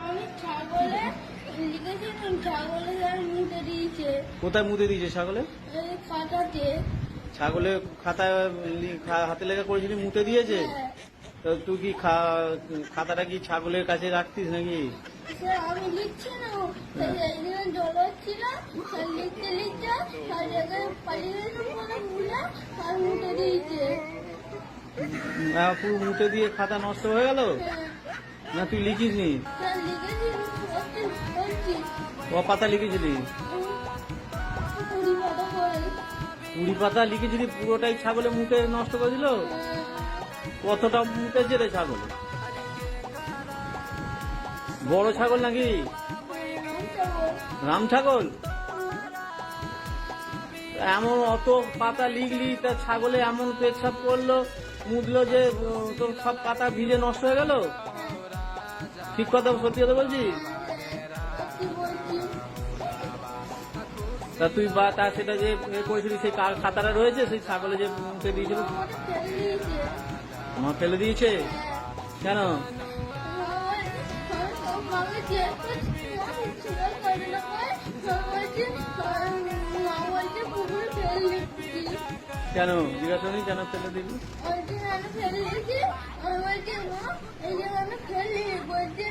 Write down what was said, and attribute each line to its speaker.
Speaker 1: আমি ছাগলে লিখেছিলাম, ছাগলে যারা মুতে দিয়েছে
Speaker 2: কোথায় মুতে দিয়েছে ছাগলে?
Speaker 1: এই খাতাতে।
Speaker 2: ছাগলে খাতায় হাতে লেখা করেছিলি মুতে দিয়েছে?
Speaker 1: হ্যাঁ।
Speaker 2: তো তুই কি খাতাটা কি ছাগলের কাছে রাখতিস নাকি?
Speaker 1: স্যার আমি লিখছি না, একদিন জল হচ্ছিল, স্যার লিখতে লিখতে তার জায়গায় পালিয়ে গেছে বলে ভুলে আর মুতে দিয়েছে।
Speaker 2: পুরো মুতে দিয়ে খাতা নষ্ট হয়ে গেল?
Speaker 1: হ্যাঁ।
Speaker 2: না তুই লিখিস নি?
Speaker 1: স্যার লিখেছি, বলছি
Speaker 2: ক পাতা লিখেছিলি?
Speaker 1: 20 পাতা করে।
Speaker 2: 20 পাতা লিখেছিলি, পুরোটাই ছাগলে মুতে নষ্ট করে দিল? কতটা মুতেছে রে ছাগল? বড় ছাগল নাকি? রাম ছাগল? এমন অত পাতা লিখলি, তা ছাগলে এমন পেচ্ছাপ করলো মুদলো যে তোর সব পাতা ভিজে নষ্ট হয়ে গেল? ঠিক কথা, সত্যি কথা বলছিস? তা তুই বা তা সেটা যে করেছিলি সেই খাতাটা রয়েছে, সেই ছাগলে যে মুখে দিয়েছিল আমার ফেলে দিয়েছে? কেন? কেন জিজ্ঞাসা নেই কেন ফেলে দিবি?
Speaker 1: ফেলে দিয়েছি, আমার বলছে মা এই যে আমি ফেলে বলছে